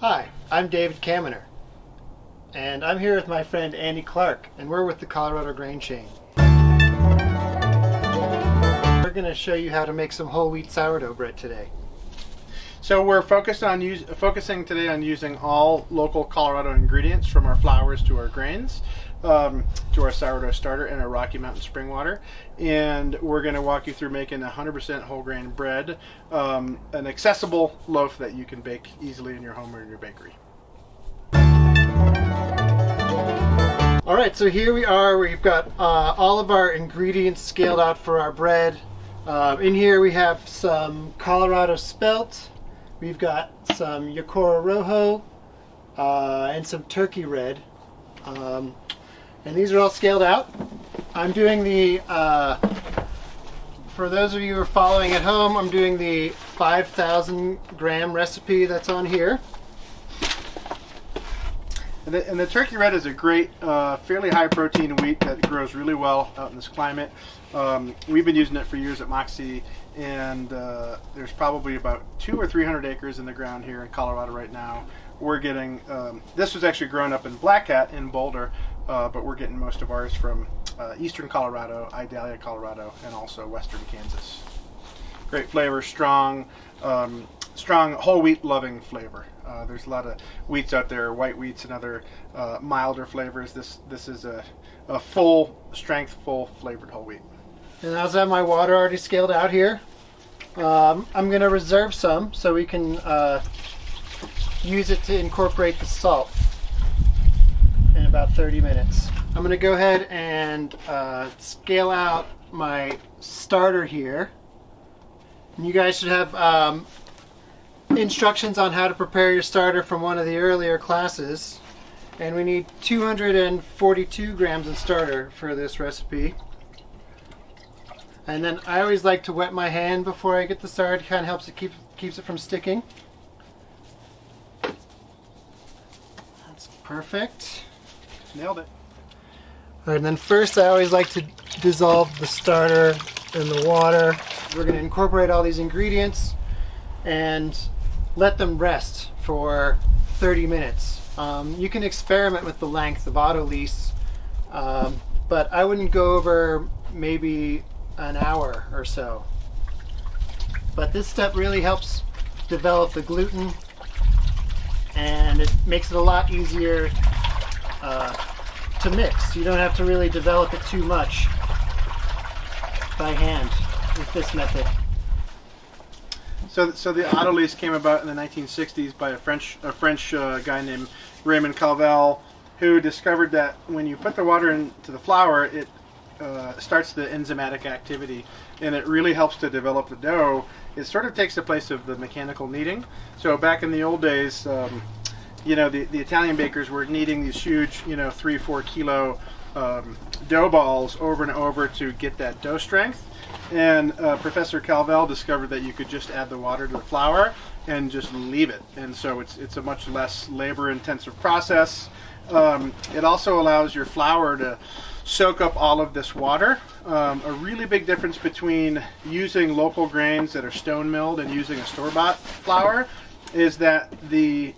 Hi, I'm David Kaminer, and I'm here with my friend Andy Clark, and we're with the Colorado Grain Chain. We're going to show you how to make some whole wheat sourdough bread today. So we're focusing today on using all local Colorado ingredients, from our flours to our grains, to our sourdough starter and our Rocky Mountain spring water. And we're going to walk you through making 100% whole grain bread, an accessible loaf that you can bake easily in your home or in your bakery. All right, so here we are. We've got all of our ingredients scaled out for our bread. In here we have some Colorado spelt. We've got some Yocora Rojo and some turkey red. And these are all scaled out. I'm doing the, for those of you who are following at home, I'm doing the 5,000 gram recipe that's on here. And the turkey red is a great, fairly high protein wheat that grows really well out in this climate. We've been using it for years at Moxie, and there's probably about 200 or 300 acres in the ground here in Colorado right now. We're getting, this was actually grown up in Black Cat in Boulder, but we're getting most of ours from eastern Colorado, Idalia, Colorado, and also western Kansas. Great flavor, strong whole wheat loving flavor. There's a lot of wheats out there, white wheats and other milder flavors. This is a full strength, full flavored whole wheat. And I also have my water already scaled out here. I'm going to reserve some so we can use it to incorporate the salt in about 30 minutes. I'm going to go ahead and scale out my starter here. And you guys should have instructions on how to prepare your starter from one of the earlier classes. And we need 242 grams of starter for this recipe. And then I always like to wet my hand before I get the starter. It kind of helps it keeps it from sticking. That's perfect. Nailed it. All right, and then first I always like to dissolve the starter in the water. We're going to incorporate all these ingredients and let them rest for 30 minutes. You can experiment with the length of auto-lease, but I wouldn't go over maybe an hour or so. But this step really helps develop the gluten, and it makes it a lot easier to mix. You don't have to really develop it too much by hand with this method. So the auto-lease came about in the 1960s by a French guy named Raymond Calvel, who discovered that when you put the water into the flour, it starts the enzymatic activity, and it really helps to develop the dough. It sort of takes the place of the mechanical kneading. So back in the old days, you know, the Italian bakers were kneading these huge, 3-4 kilo dough balls over and over to get that dough strength. And Professor Calvel discovered that you could just add the water to the flour and just leave it. And so it's a much less labor-intensive process. It also allows your flour to soak up all of this water. A really big difference between using local grains that are stone milled and using a store-bought flour is that the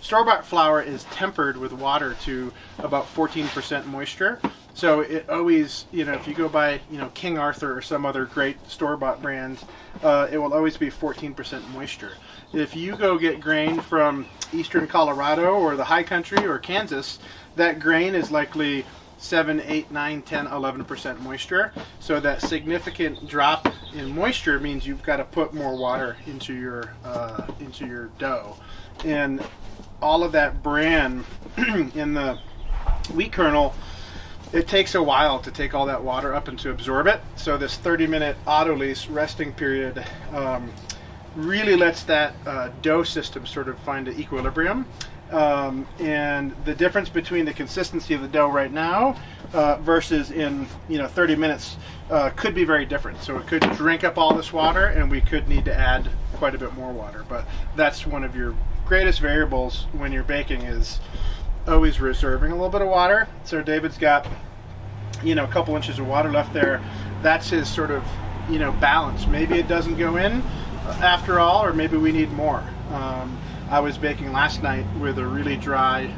store-bought flour is tempered with water to about 14% moisture. So it always, if you go buy, King Arthur or some other great store-bought brand, it will always be 14% moisture. If you go get grain from eastern Colorado or the high country or Kansas, that grain is likely 7, 8, 9, 10, 11% moisture. So that significant drop in moisture means you've got to put more water into your dough. And all of that bran in the wheat kernel, it takes a while to take all that water up and to absorb it. So this 30-minute auto-lease resting period really lets that dough system sort of find an equilibrium. And the difference between the consistency of the dough right now versus in 30 minutes could be very different. So it could drink up all this water, and we could need to add quite a bit more water. But that's one of your greatest variables when you're baking, is always reserving a little bit of water. So David's got a couple inches of water left there. That's his sort of balance. Maybe it doesn't go in after all, or maybe we need more. I was baking last night with a really dry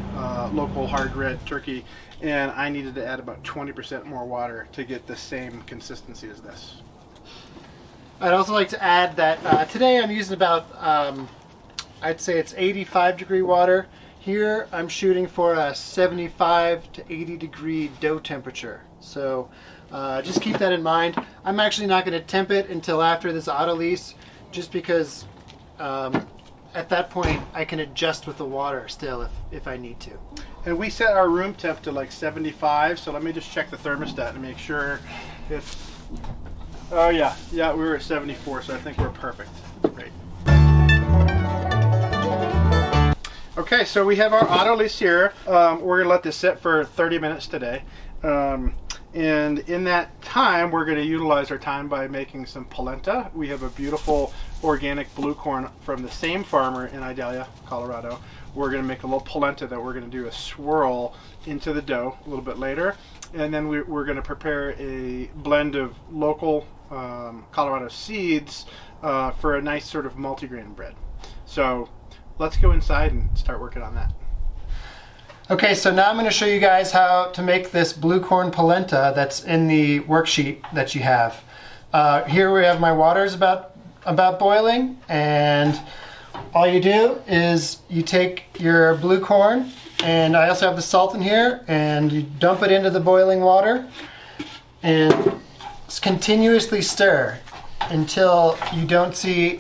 local hard red turkey, and I needed to add about 20% more water to get the same consistency as this. I'd also like to add that today I'm using about, I'd say it's 85 degree water. Here I'm shooting for a 75 to 80 degree dough temperature. So just keep that in mind. I'm actually not going to temp it until after this autolyse, just because at that point I can adjust with the water still if I need to. And we set our room temp to like 75, so let me just check the thermostat and make sure it's... Oh yeah, we were at 74, so I think we're perfect. Great. Okay, so we have our autolyse here. We're going to let this sit for 30 minutes today. And in that time, we're going to utilize our time by making some polenta. We have a beautiful organic blue corn from the same farmer in Idalia, Colorado. We're going to make a little polenta that we're going to do a swirl into the dough a little bit later. And then we're going to prepare a blend of local Colorado seeds for a nice sort of multigrain bread. So let's go inside and start working on that. Okay, so now I'm going to show you guys how to make this blue corn polenta that's in the worksheet that you have. Here we have my water's about boiling, and all you do is you take your blue corn, and I also have the salt in here, and you dump it into the boiling water and continuously stir until you don't see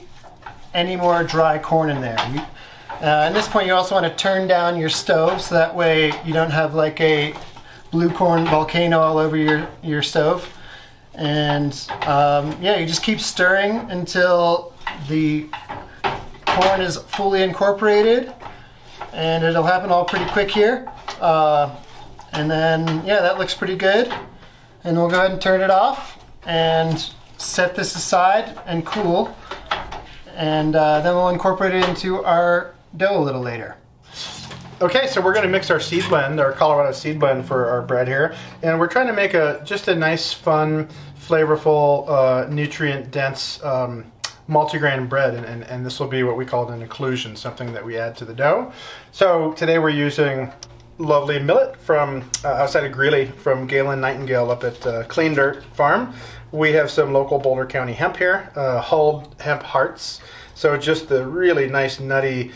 any more dry corn in there. At this point, you also want to turn down your stove so that way you don't have like a blue corn volcano all over your stove. And yeah, you just keep stirring until the corn is fully incorporated, and it'll happen all pretty quick here. And then, yeah, that looks pretty good. And we'll go ahead and turn it off and set this aside and cool. And then we'll incorporate it into our dough a little later. Okay, so we're going to mix our seed blend, our Colorado seed blend for our bread here. And we're trying to make just a nice, fun, flavorful, nutrient-dense multigrain bread. And this will be what we call an inclusion, something that we add to the dough. So today we're using lovely millet from outside of Greeley from Galen Nightingale up at Clean Dirt Farm. We have some local Boulder County hemp here, hulled hemp hearts. So just the really nice, nutty,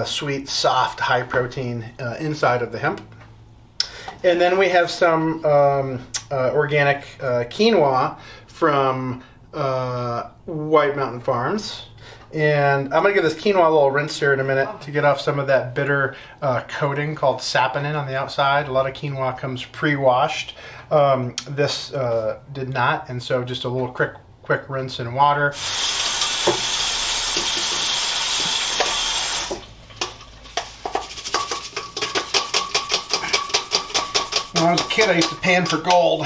sweet, soft, high protein inside of the hemp. And then we have some organic quinoa from White Mountain Farms. And I'm going to give this quinoa a little rinse here in a minute to get off some of that bitter coating called saponin on the outside. A lot of quinoa comes pre-washed. This did not, and so just a little quick rinse in water. When I was a kid, I used to pan for gold.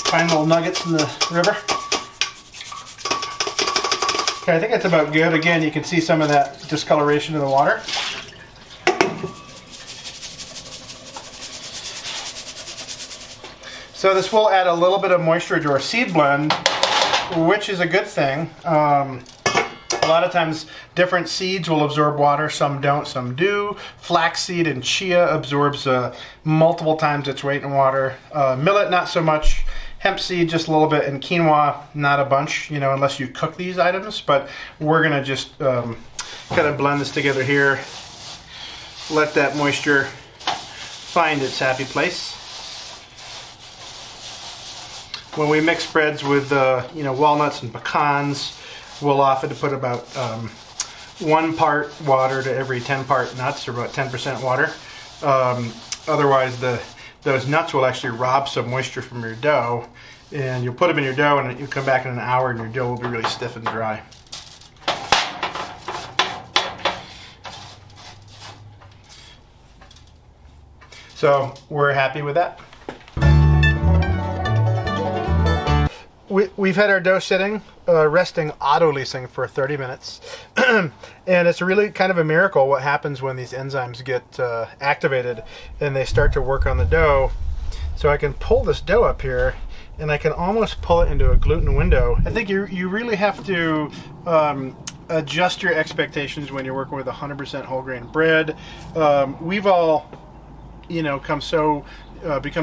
Find little nuggets in the river. Okay, I think that's about good. Again, you can see some of that discoloration in the water. So this will add a little bit of moisture to our seed blend, which is a good thing. A lot of times different seeds will absorb water, some don't, some do. Flaxseed and chia absorbs multiple times its weight in water. Millet, not so much. Hemp seed, just a little bit. And quinoa, not a bunch, unless you cook these items. But we're going to just kind of blend this together here. Let that moisture find its happy place. When we mix breads with walnuts and pecans, we'll often put about 1 part water to every 10 part nuts, or about 10% water. Otherwise, those nuts will actually rob some moisture from your dough, and you'll put them in your dough, and you come back in an hour, and your dough will be really stiff and dry. So we're happy with that. We've had our dough sitting, resting, autolysing for 30 minutes. And it's really kind of a miracle what happens when these enzymes get activated and they start to work on the dough. So I can pull this dough up here, and I can almost pull it into a gluten window. I think you really have to adjust your expectations when you're working with 100% whole grain bread. We've all, become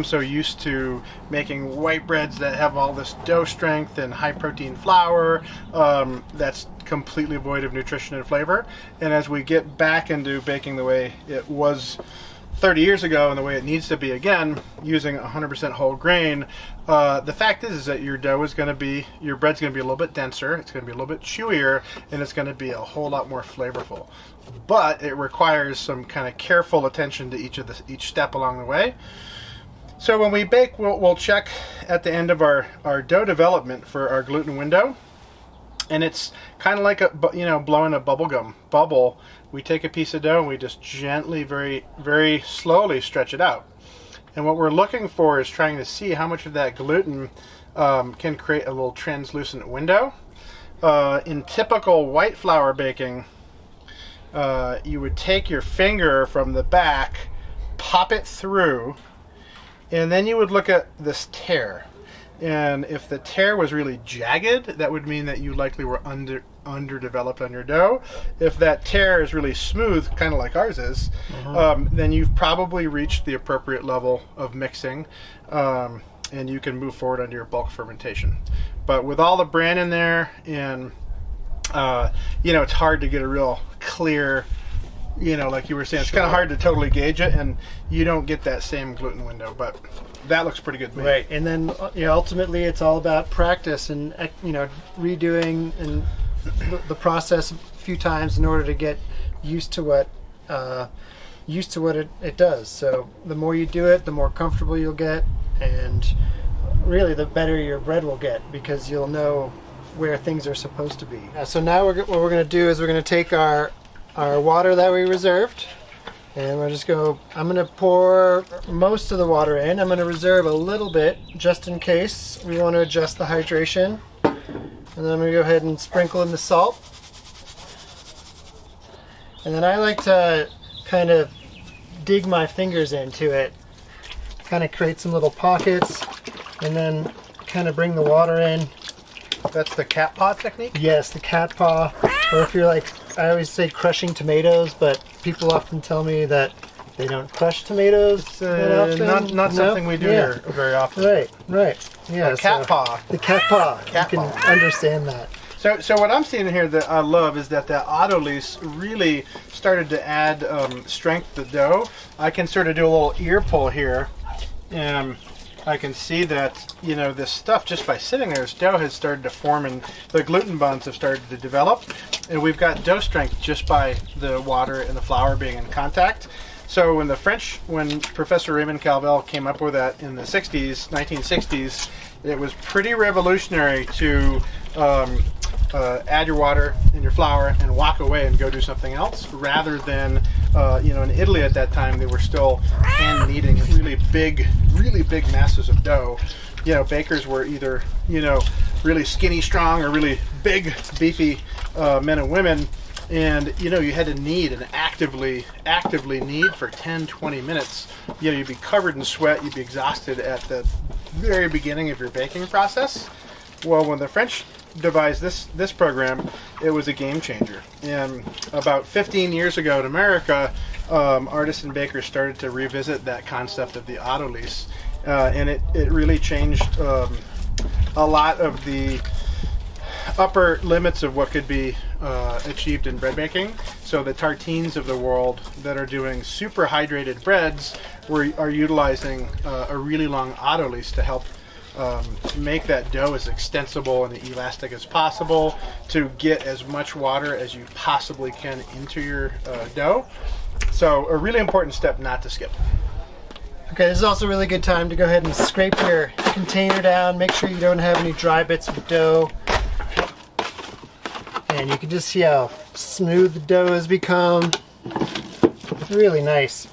so used to making white breads that have all this dough strength and high protein flour that's completely void of nutrition and flavor. And as we get back into baking the way it was 30 years ago and the way it needs to be again, using 100% whole grain, the fact is that your dough is going to be, your bread's going to be a little bit denser, it's going to be a little bit chewier, and it's going to be a whole lot more flavorful. But it requires some kind of careful attention to each step along the way. So when we bake, we'll check at the end of our dough development for our gluten window. And it's kind of like blowing a bubblegum bubble. We take a piece of dough and we just gently, very, very slowly stretch it out. And what we're looking for is trying to see how much of that gluten can create a little translucent window. In typical white flour baking, you would take your finger from the back, pop it through, and then you would look at this tear. And if the tear was really jagged, that would mean that you likely were underdeveloped on your dough. If that tear is really smooth, kind of like ours is, then you've probably reached the appropriate level of mixing, and you can move forward onto your bulk fermentation. But with all the bran in there, and it's hard to get a real clear, like you were saying, it's kind of hard to totally gauge it, and you don't get that same gluten window. But that looks pretty good to me. Right, and then ultimately it's all about practice and redoing and the process a few times in order to get used to what it does. So the more you do it, the more comfortable you'll get, and really the better your bread will get, because you'll know where things are supposed to be. So now what we're going to do is we're going to take our water that we reserved, and I'm going to pour most of the water in. I'm going to reserve a little bit just in case we want to adjust the hydration. And then I'm going to go ahead and sprinkle in the salt. And then I like to kind of dig my fingers into it, kind of create some little pockets, and then kind of bring the water in. That's the cat paw technique? Yes, the cat paw. Or if you're I always say crushing tomatoes, but people often tell me that they don't crush tomatoes that often. Not something we do here very often. Right. Yeah. The cat paw. The cat paw. Cat you can paw. understand that. So what I'm seeing here that I love is that the autolyse really started to add strength to the dough. I can sort of do a little ear pull here, and I can see that, this stuff, just by sitting there, this dough has started to form and the gluten bonds have started to develop. And we've got dough strength just by the water and the flour being in contact. So when Professor Raymond Calvel came up with that in the 1960s, it was pretty revolutionary to add your water and your flour and walk away and go do something else, rather than, in Italy at that time, they were still hand kneading really big masses of dough. Bakers were either, really skinny, strong, or really big, beefy men and women. And, you had to knead and actively knead for 10, 20 minutes. You'd be covered in sweat, you'd be exhausted at the very beginning of your baking process. Well, when the French devised this program, it was a game changer. And about 15 years ago in America, artists and bakers started to revisit that concept of the autolyse, and it really changed a lot of the upper limits of what could be achieved in bread making. So the tartines of the world that are doing super hydrated breads are utilizing a really long autolyse to help make that dough as extensible and elastic as possible, to get as much water as you possibly can into your dough. So a really important step not to skip. Okay, this is also a really good time to go ahead and scrape your container down. Make sure you don't have any dry bits of dough. And you can just see how smooth the dough has become. Really nice.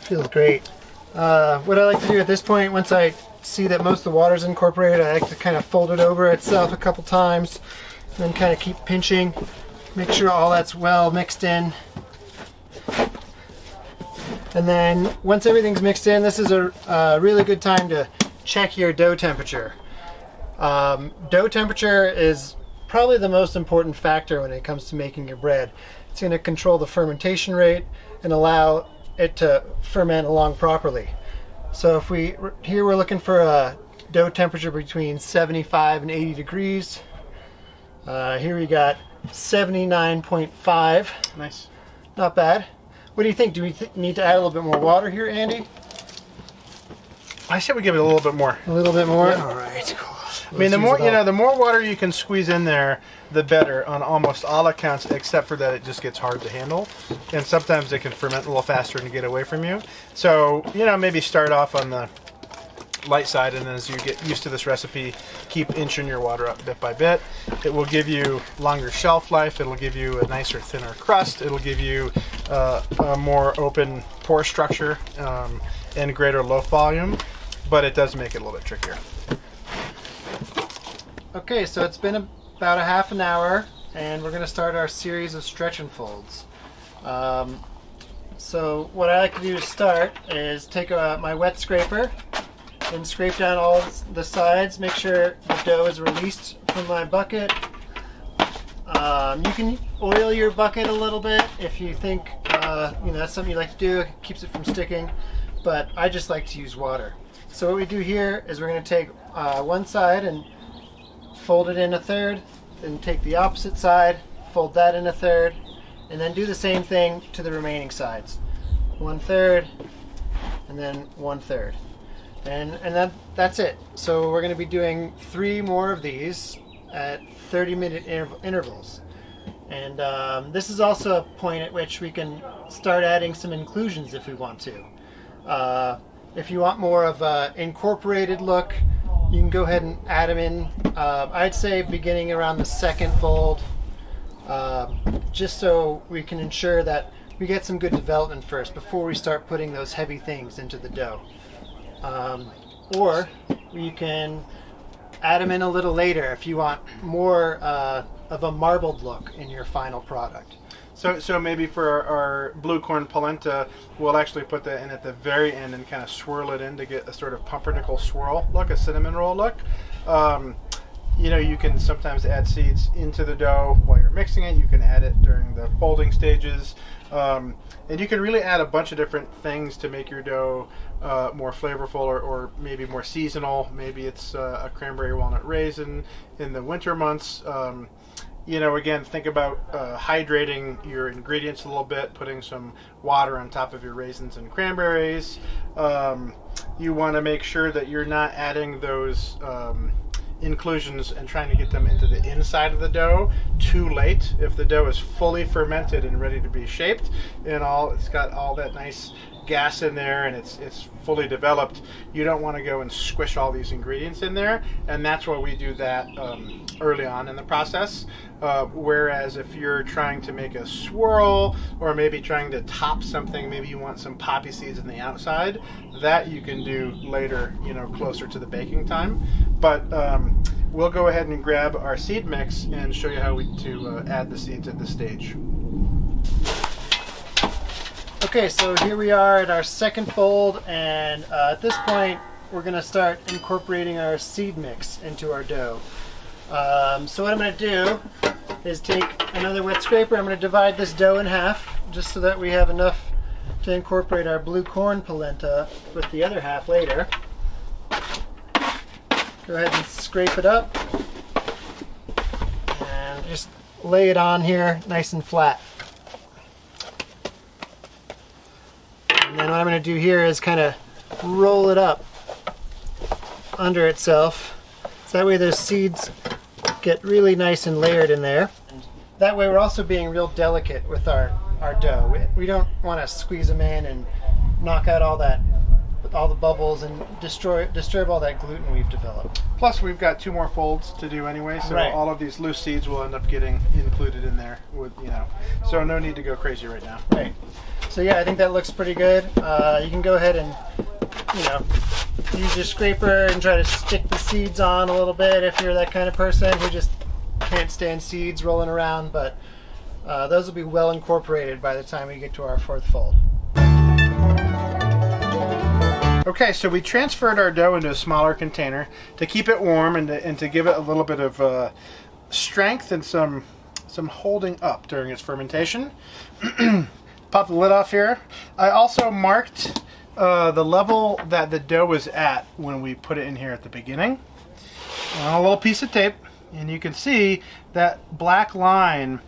Feels great. What I like to do at this point, once I see that most of the water's incorporated, I like to kind of fold it over itself a couple times, and then kind of keep pinching, make sure all that's well mixed in. And then once everything's mixed in, this is a really good time to check your dough temperature. Dough temperature is probably the most important factor when it comes to making your bread. It's going to control the fermentation rate and allow it to ferment along properly. So if here we're looking for a dough temperature between 75 and 80 degrees. Here we got 79.5. Nice. Not bad. What do you think? Do we need to add a little bit more water here, Andy? I say we give it a little bit more. A little bit more? Yeah. All right, cool. I mean, the more water you can squeeze in there, the better on almost all accounts, except for that it just gets hard to handle. And sometimes it can ferment a little faster and get away from you. So, maybe start off on the light side, and then as you get used to this recipe, keep inching your water up bit by bit. It will give you longer shelf life. It'll give you a nicer, thinner crust. It'll give you a more open pore structure and greater loaf volume, but it does make it a little bit trickier. Okay, so it's been about a half an hour, and we're going to start our series of stretch and folds. So what I like to do to start is take my wet scraper and scrape down all the sides, make sure the dough is released from my bucket. You can oil your bucket a little bit if you think that's something you like to do. It keeps it from sticking, but I just like to use water. So what we do here is we're going to take one side and fold it in a third, then take the opposite side, fold that in a third, and then do the same thing to the remaining sides. 1/3, and then 1/3. And that's it. So we're going to be doing 3 more of these at 30-minute intervals. And this is also a point at which we can start adding some inclusions if we want to. If you want more of an incorporated look, you can go ahead and add them in. I'd say beginning around the second fold, just so we can ensure that we get some good development first before we start putting those heavy things into the dough. Or you can add them in a little later if you want more of a marbled look in your final product. So maybe for our blue corn polenta, we'll actually put that in at the very end and kind of swirl it in to get a sort of pumpernickel swirl look, a cinnamon roll look. You can sometimes add seeds into the dough while you're mixing it. You can add it during the folding stages. And you can really add a bunch of different things to make your dough more flavorful or maybe more seasonal. Maybe it's a cranberry walnut raisin in the winter months. Again, think about hydrating your ingredients a little bit, putting some water on top of your raisins and cranberries. You want to make sure that you're not adding those inclusions and trying to get them into the inside of the dough too late. If the dough is fully fermented and ready to be shaped and it's got all that nice gas in there and it's fully developed, you don't want to go and squish all these ingredients in there, and that's why we do that early on in the process. Whereas if you're trying to make a swirl or maybe trying to top something, maybe you want some poppy seeds on the outside, that you can do later, closer to the baking time. But we'll go ahead and grab our seed mix and show you how to add the seeds at this stage. Okay, so here we are at our second fold, and at this point we're going to start incorporating our seed mix into our dough. So what I'm going to do is take another wet scraper. I'm going to divide this dough in half just so that we have enough to incorporate our blue corn polenta with the other half later. Go ahead and scrape it up and just lay it on here nice and flat. And then what I'm going to do here is kind of roll it up under itself, so that way those seeds get really nice and layered in there. And that way we're also being real delicate with our dough. We don't want to squeeze them in and knock out all the bubbles and disturb all that gluten we've developed. Plus we've got 2 more folds to do anyway, so right. All of these loose seeds will end up getting included in there so no need to go crazy right now. Right. So yeah, I think that looks pretty good. You can go ahead and use your scraper and try to stick the seeds on a little bit if you're that kind of person who just can't stand seeds rolling around, but those will be well incorporated by the time we get to our 4th fold. Okay, so we transferred our dough into a smaller container to keep it warm and to give it a little bit of strength and some holding up during its fermentation. Pop the lid off here. I also marked the level that the dough was at when we put it in here at the beginning on a little piece of tape, and you can see that black line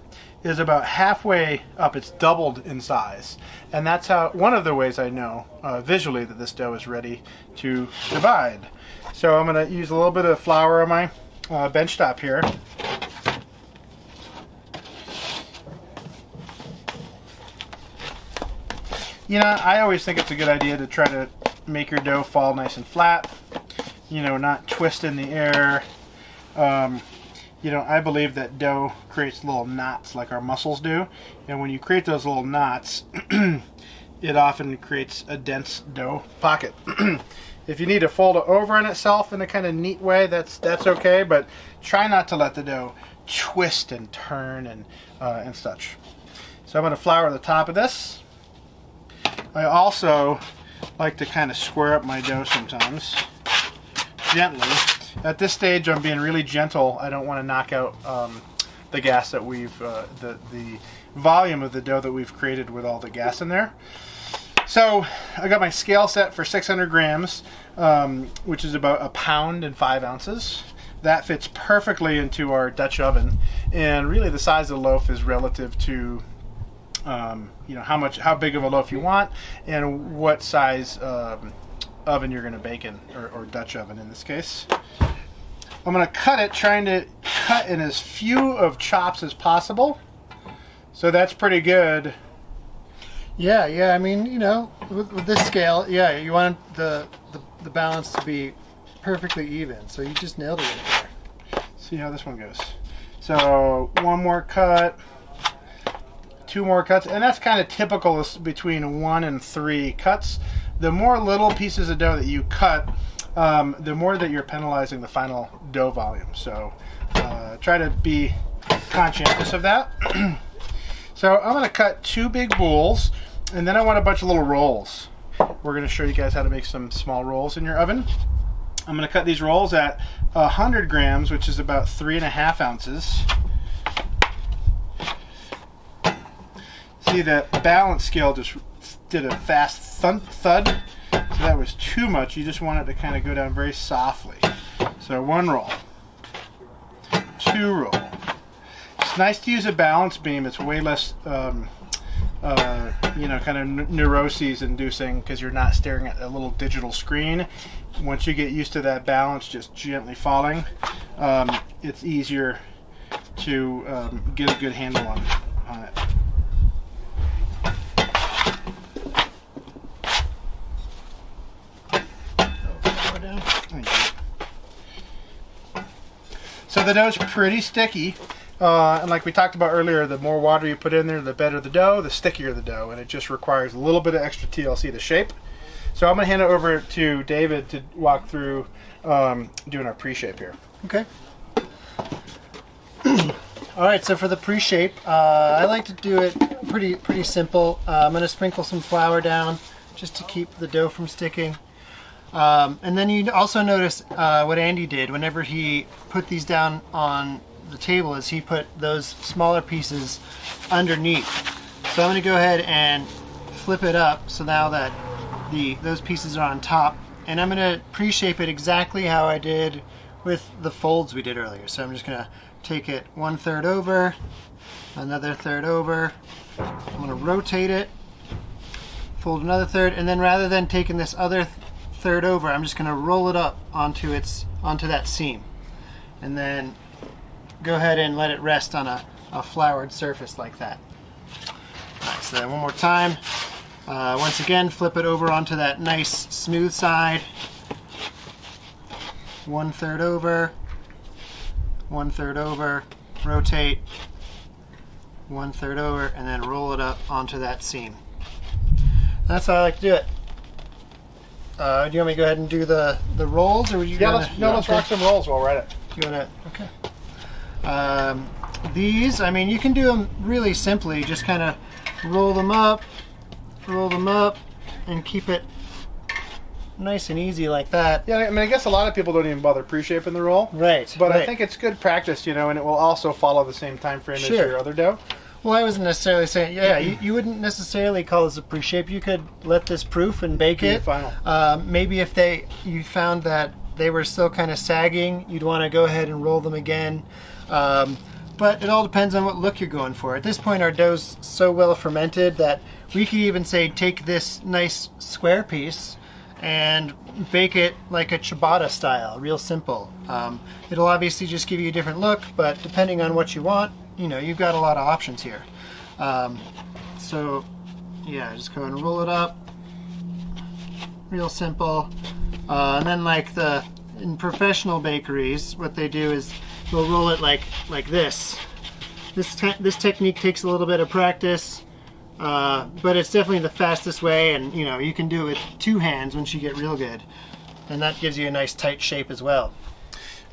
is about halfway up. It's doubled in size, and that's how one of the ways I know visually that this dough is ready to divide. So I'm going to use a little bit of flour on my bench top here. You know, I always think it's a good idea to try to make your dough fall nice and flat, you know, not twist in the air. You know, I believe that dough creates little knots like our muscles do, and when you create those little knots, it often creates a dense dough pocket. If you need to fold it over on itself in a kind of neat way, that's okay, but try not to let the dough twist and turn and such. So I'm going to flour the top of this. I also like to kind of square up my dough sometimes, gently. At this stage, I'm being really gentle. I don't want to knock out the gas that we've, the volume of the dough that we've created with all the gas in there. So I got my scale set for 600 grams, which is about 1 pound and 5 ounces. That fits perfectly into our Dutch oven, and really the size of the loaf is relative to you know, how big of a loaf you want and what size oven you're going to bake in, or Dutch oven in this case. I'm going to cut it, trying to cut in as few of chops as possible. So that's pretty good. Yeah. I mean, you know, with this scale, yeah, you want the balance to be perfectly even. So you just nailed it right there. See how this one goes. So 1 more cut, 2 more cuts, and that's kind of typical between 1 and 3 cuts. The more little pieces of dough that you cut, the more that you're penalizing the final dough volume. So try to be conscientious of that. So I'm going to cut 2 big bowls, and then I want a bunch of little rolls. We're going to show you guys how to make some small rolls in your oven. I'm going to cut these rolls at 100 grams, which is about 3.5 ounces. See, the balance scale just did a fast thud. So that was too much. You just want it to kind of go down very softly. So 1 roll, 2 roll. It's nice to use a balance beam. It's way less, you know, kind of neuroses inducing, because you're not staring at a little digital screen. Once you get used to that balance just gently falling, it's easier to get a good handle on it. So the dough's pretty sticky, and like we talked about earlier, the more water you put in there, the better the dough, the stickier the dough, and it just requires a little bit of extra TLC to shape. So I'm going to hand it over to David to walk through doing our pre-shape here. Okay. All right, so for the pre-shape, I like to do it pretty simple. I'm going to sprinkle some flour down just to keep the dough from sticking. And then you also notice what Andy did whenever he put these down on the table, is he put those smaller pieces underneath. So I'm going to go ahead and flip it up so now that those pieces are on top, and I'm going to pre-shape it exactly how I did with the folds we did earlier. So I'm just going to take it 1/3 over, another third over. I'm going to rotate it, fold another third, and then rather than taking this other third over, I'm just going to roll it up onto that seam, and then go ahead and let it rest on a floured surface like that. Alright, so then one more time. Once again, flip it over onto that nice smooth side. 1/3 over, 1/3 over, rotate, 1/3 over, and then roll it up onto that seam. That's how I like to do it. Do you want me to go ahead and do the rolls, or would you? Yeah, let's rock some rolls while we're at it. Do you want to? Okay. These, I mean, you can do them really simply. Just kind of roll them up, and keep it nice and easy like that. Yeah, I mean, I guess a lot of people don't even bother pre-shaping the roll. Right. But right. I think it's good practice, you know, and it will also follow the same time frame as your other dough. Well, I wasn't necessarily saying, you wouldn't necessarily call this a pre-shape. You could let this proof and bake it. Final. Maybe if you found that they were still kind of sagging, you'd want to go ahead and roll them again. But it all depends on what look you're going for. At this point, our dough's so well fermented that we could even say take this nice square piece and bake it like a ciabatta style, real simple. It'll obviously just give you a different look, but depending on what you want, you know, you've got a lot of options here. So yeah, just go and roll it up, real simple. And then like in professional bakeries, what they do is they'll roll it like this. This technique takes a little bit of practice. But it's definitely the fastest way, and you know, you can do it with 2 hands once you get real good, and that gives you a nice tight shape as well.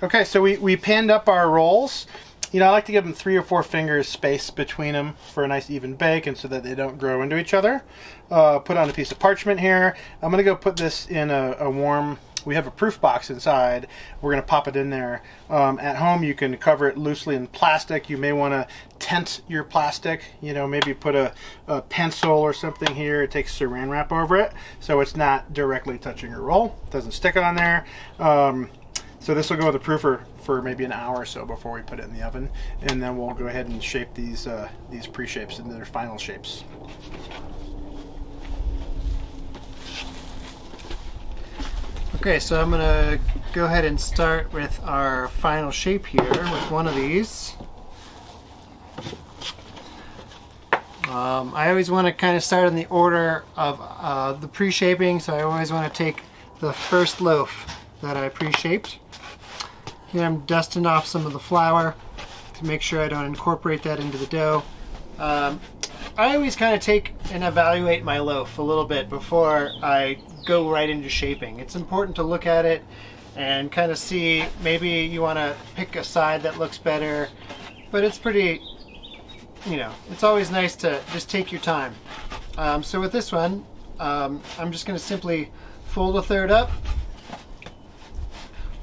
Okay, so we panned up our rolls. You know, I like to give them 3 or 4 fingers space between them for a nice even bake, and so that they don't grow into each other. Put on a piece of parchment here. I'm gonna go put this in a warm, we have a proof box inside. We're going to pop it in there. At home, you can cover it loosely in plastic. You may want to tent your plastic. You know, maybe put a pencil or something here. It takes saran wrap over it, so it's not directly touching your roll. It doesn't stick on there. So this will go with the proofer for maybe an hour or so before we put it in the oven, and then we'll go ahead and shape these pre-shapes into their final shapes. Okay, so I'm gonna go ahead and start with our final shape here with one of these. I always want to kind of start in the order of the pre-shaping, so I always want to take the first loaf that I pre-shaped. Here I'm dusting off some of the flour to make sure I don't incorporate that into the dough. I always kind of take and evaluate my loaf a little bit before I go right into shaping. It's important to look at it and kind of see, maybe you want to pick a side that looks better, but it's pretty, you know, it's always nice to just take your time. So with this one, I'm just going to simply fold a third up,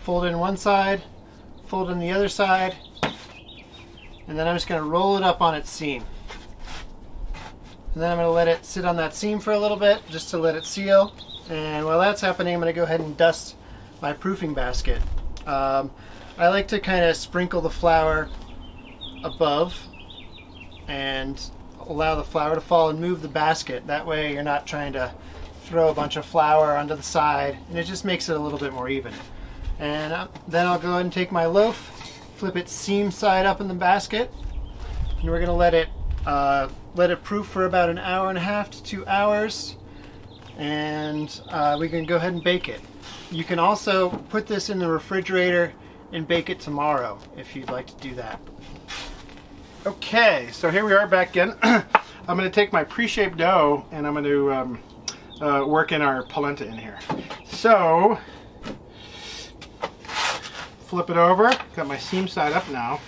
fold in one side, fold in the other side, and then I'm just going to roll it up on its seam. And then I'm going to let it sit on that seam for a little bit, just to let it seal. And while that's happening, I'm going to go ahead and dust my proofing basket. I like to kind of sprinkle the flour above and allow the flour to fall and move the basket. That way you're not trying to throw a bunch of flour onto the side, and it just makes it a little bit more even. And then I'll go ahead and take my loaf, flip it seam side up in the basket, and we're going to let it proof for about 1.5 hours to 2 hours, and we can go ahead and bake it. You can also put this in the refrigerator and bake it tomorrow if you'd like to do that. Okay, so here we are back in. I'm going to take my pre-shaped dough and I'm going to work in our polenta in here. So, flip it over. Got my seam side up now.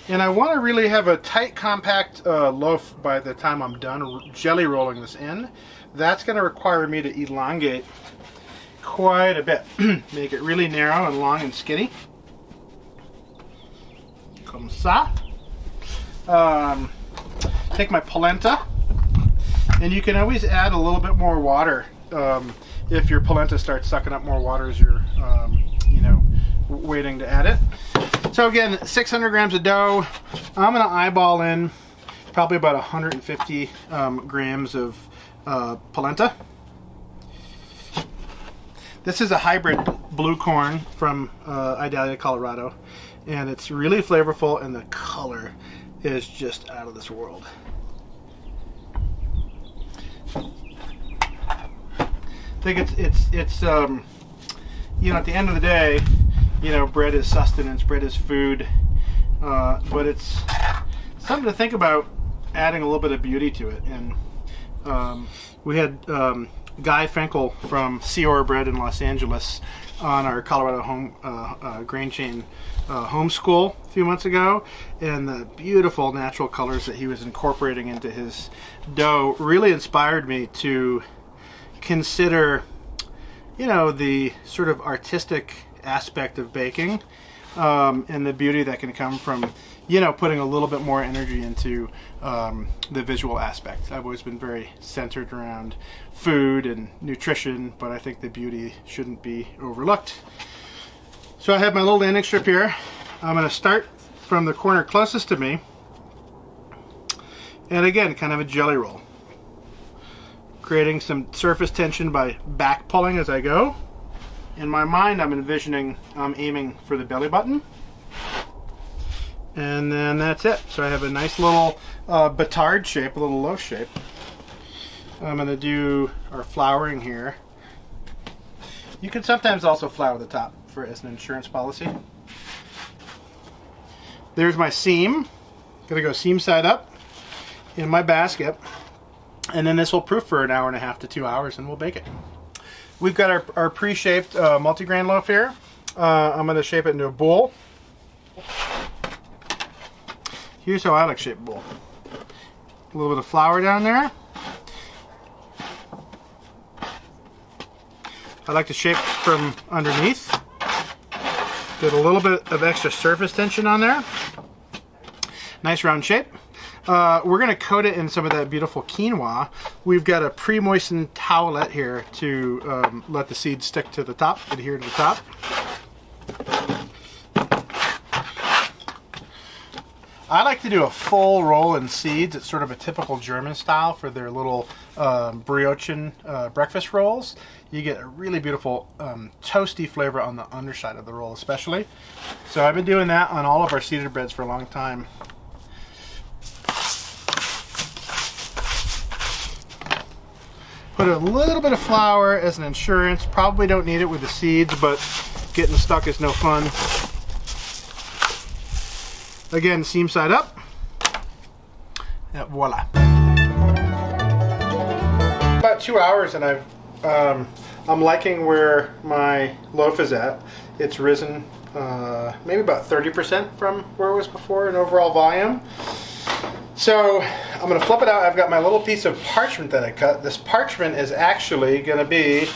And I want to really have a tight, compact loaf by the time I'm done jelly rolling this in. That's going to require me to elongate quite a bit. Make it really narrow and long and skinny. Comme ça. Take my polenta. And you can always add a little bit more water if your polenta starts sucking up more water as you're waiting to add it. So again, 600 grams of dough. I'm going to eyeball in probably about 150 grams of polenta. This is a hybrid blue corn from Idalia, Colorado, and it's really flavorful, and the color is just out of this world. I think it's you know, at the end of the day, you know, bread is sustenance, bread is food, but it's something to think about, adding a little bit of beauty to it. And we had Guy Fenkel from Seor Bread in Los Angeles on our Colorado home grain chain homeschool a few months ago, and the beautiful natural colors that he was incorporating into his dough really inspired me to consider you know, the sort of artistic aspect of baking, and the beauty that can come from, you know, putting a little bit more energy into the visual aspect. I've always been very centered around food and nutrition, but I think the beauty shouldn't be overlooked. So I have my little landing strip here. I'm going to start from the corner closest to me, and again, kind of a jelly roll, creating some surface tension by back pulling as I go. In my mind, I'm envisioning I'm aiming for the belly button, and then that's it. So I have a nice little batard shape, a little loaf shape. I'm going to do our flouring here. You can sometimes also flour the top as an insurance policy. There's my seam. Gonna go seam side up in my basket, and then this will proof for an hour and a half to 2 hours, and we'll bake it. We've got our pre-shaped multigrain loaf here. I'm gonna shape it into a bowl. Here's how I like to shape a bowl. A little bit of flour down there. I like to shape from underneath. Get a little bit of extra surface tension on there. Nice round shape. We're going to coat it in some of that beautiful quinoa. We've got a pre-moistened towelette here to let the seeds stick to the top, adhere to the top. I like to do a full roll in seeds. It's sort of a typical German style for their little brioche breakfast rolls. You get a really beautiful toasty flavor on the underside of the roll especially. So I've been doing that on all of our seeded breads for a long time. Put a little bit of flour as an insurance. Probably don't need it with the seeds, but getting stuck is no fun. Again, seam side up. And voila. About 2 hours, and I'm liking where my loaf is at. It's risen maybe about 30% from where it was before in overall volume. So I'm going to flip it out. I've got my little piece of parchment that I cut. This parchment is actually going to be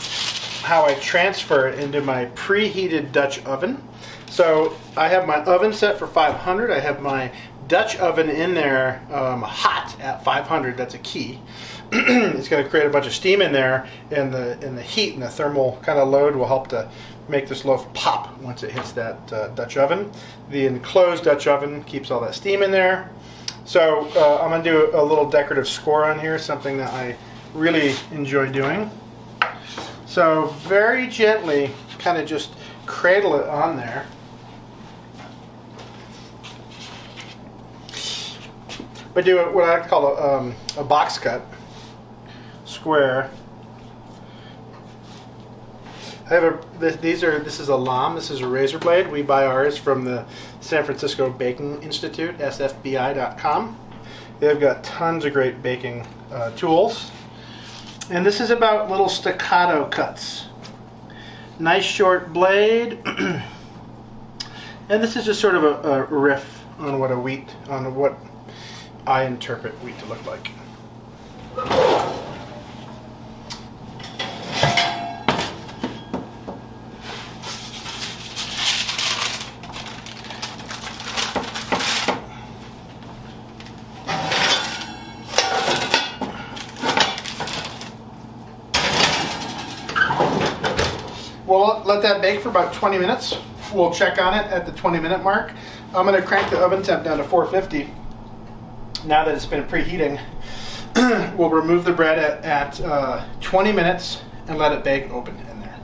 how I transfer it into my preheated Dutch oven. So I have my oven set for 500. I have my Dutch oven in there hot at 500. That's a key. It's going to create a bunch of steam in there, and the heat and the thermal kind of load will help to make this loaf pop once it hits that Dutch oven. The enclosed Dutch oven keeps all that steam in there. So I'm going to do a little decorative score on here, something that I really enjoy doing. So very gently kind of just cradle it on there. But do what I like to call a box cut, square. I have this is a lamb. This is a razor blade. We buy ours from the San Francisco Baking Institute, sfbi.com. They've got tons of great baking tools. And this is about little staccato cuts. Nice short blade. And this is just sort of a riff on what I interpret wheat to look like. We'll let that bake for about 20 minutes. We'll check on it at the 20-minute mark. I'm going to crank the oven temp down to 450. Now that it's been preheating, we'll remove the bread at 20 minutes and let it bake open in there.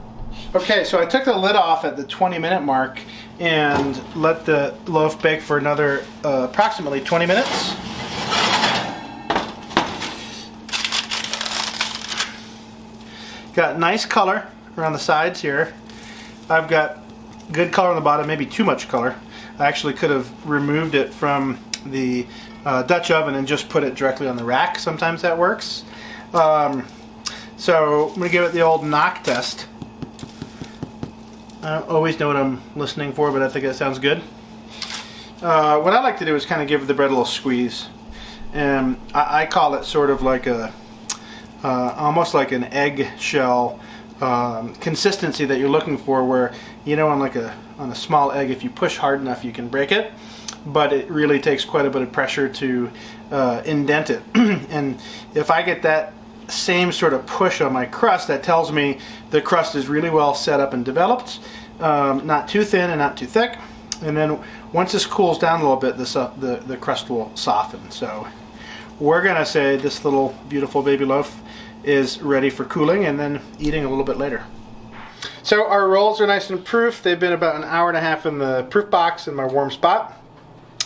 Okay, so I took the lid off at the 20-minute mark and let the loaf bake for another approximately 20 minutes. Got nice color around the sides here. I've got good color on the bottom, maybe too much color. I actually could have removed it from the Dutch oven and just put it directly on the rack. Sometimes that works. So I'm going to give it the old knock test. I don't always know what I'm listening for, but I think that sounds good. What I like to do is kind of give the bread a little squeeze. And I call it sort of like almost like an egg shell consistency that you're looking for, where, you know, on a small egg, if you push hard enough you can break it, but it really takes quite a bit of pressure to indent it. And if I get that same sort of push on my crust, that tells me the crust is really well set up and developed, not too thin and not too thick. And then once this cools down a little bit, the crust will soften. So we're gonna say this little beautiful baby loaf is ready for cooling and then eating a little bit later. So our rolls are nice and proof. They've been about an hour and a half in the proof box in my warm spot.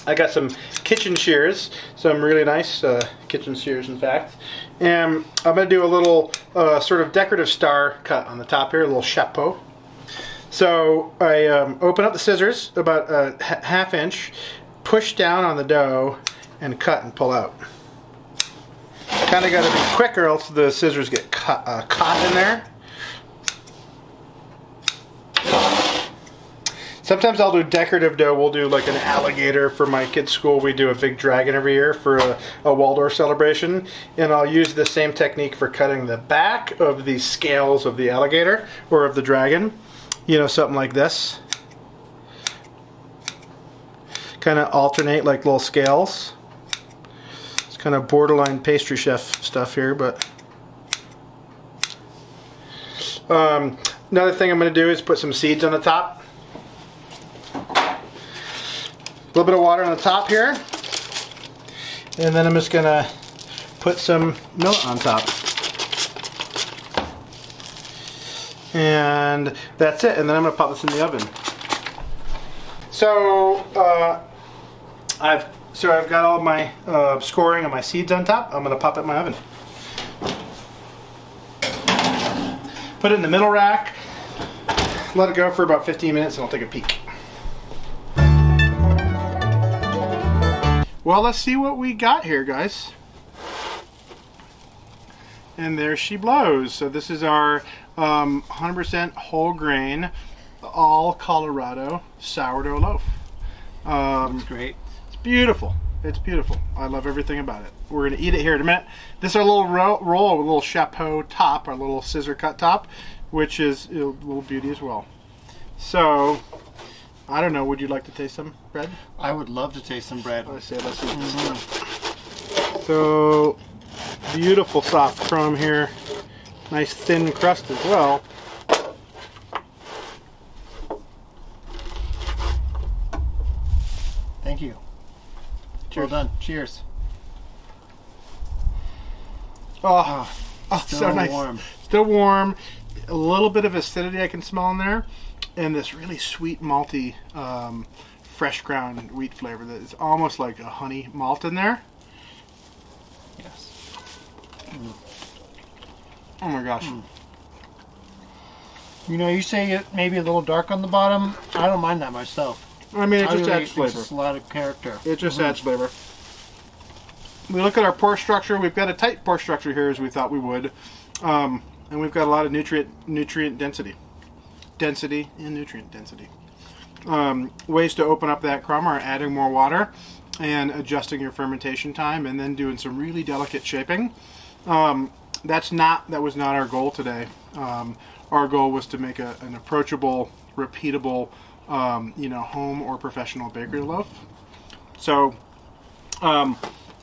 I got some kitchen shears, some really nice kitchen shears, in fact. And I'm going to do a little sort of decorative star cut on the top here, a little chapeau. So I open up the scissors about a ½ inch, push down on the dough, and cut and pull out. Kind of got to be quick or else the scissors get caught in there. Sometimes I'll do decorative dough. We'll do like an alligator for my kids' school. We do a big dragon every year for a Waldorf celebration. And I'll use the same technique for cutting the back of the scales of the alligator or of the dragon. You know, something like this. Kind of alternate like little scales. It's kind of borderline pastry chef stuff here, but... another thing I'm going to do is put some seeds on the top. A little bit of water on the top here, and then I'm just gonna put some millet on top, and that's it. And then I'm gonna pop this in the oven. So I've got all my scoring and my seeds on top. I'm gonna pop it in my oven. Put it in the middle rack. Let it go for about 15 minutes, and I'll take a peek. Well, let's see what we got here, guys. And there she blows. So this is our 100% whole grain, all Colorado sourdough loaf. Looks great. It's beautiful. It's beautiful. I love everything about it. We're going to eat it here in a minute. This is our little roll, a little chapeau top, our little scissor cut top, which is a little beauty as well. So... I don't know, would you like to taste some bread? I would love to taste some bread. Let's eat this stuff. So, beautiful soft crumb here. Nice thin crust as well. Thank you. Cheers. Well done. Cheers. Oh, Still so nice. warm. Still warm. A little bit of acidity I can smell in there. And this really sweet, malty, fresh ground wheat flavor that is almost like a honey malt in there. Yes. Oh my gosh. You know, you say it may be a little dark on the bottom. I don't mind that myself. I mean, it just really adds think flavor. it's a lot of character. It just adds flavor. We look at our pore structure. We've got a tight pore structure here as we thought we would. And we've got a lot of nutrient density. Density and nutrient density. Ways to open up that crumb are adding more water and adjusting your fermentation time, and then doing some really delicate shaping. That was not our goal today. Our goal was to make an approachable, repeatable, home or professional bakery loaf. So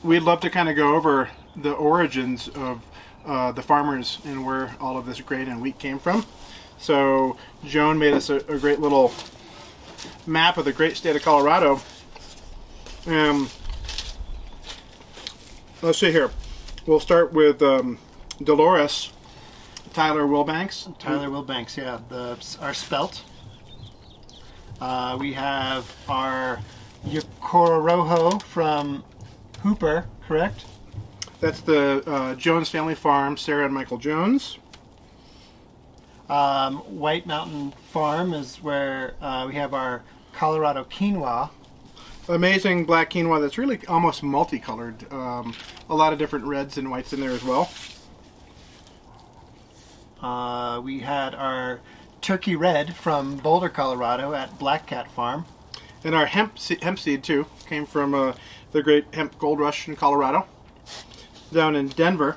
we'd love to kind of go over the origins of the farmers and where all of this grain and wheat came from. So Joan made us a great little map of the great state of Colorado. Let's see here. We'll start with Dolores, Tyler Wilbanks. Tyler Wilbanks, yeah. Our spelt. We have our Coloradough from Hooper, correct? That's the Jones family farm, Sarah and Michael Jones. White Mountain Farm is where we have our Colorado quinoa. Amazing black quinoa that's really almost multicolored. A lot of different reds and whites in there as well. We had our Turkey Red from Boulder, Colorado at Black Cat Farm. And our hemp seed too came from the great hemp gold rush in Colorado. Down in Denver.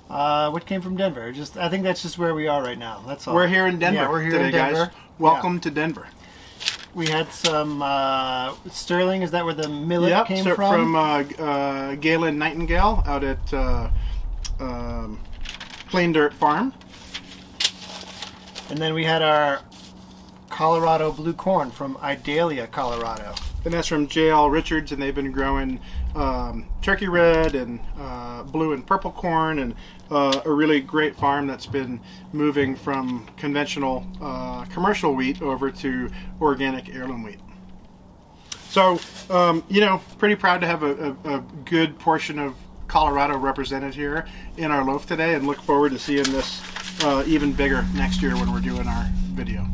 What came from Denver? I think that's just where we are right now. That's all. We're here in Denver. Yeah, we're here today, in Denver. guys. Welcome to Denver. We had some sterling. Is that where the millet came from? From Galen Nightingale out at Plain Dirt Farm. And then we had our Colorado blue corn from Idalia, Colorado. And that's from J.L. Richards, and they've been growing turkey red and blue and purple corn, and a really great farm that's been moving from conventional commercial wheat over to organic heirloom wheat. So, pretty proud to have a good portion of Colorado represented here in our loaf today, and look forward to seeing this even bigger next year when we're doing our video.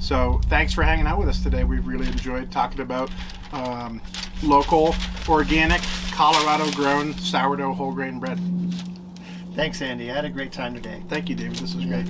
So thanks for hanging out with us today. We've really enjoyed talking about local, organic, Colorado-grown sourdough whole grain bread. Thanks, Andy. I had a great time today. Thank you, David. This was great.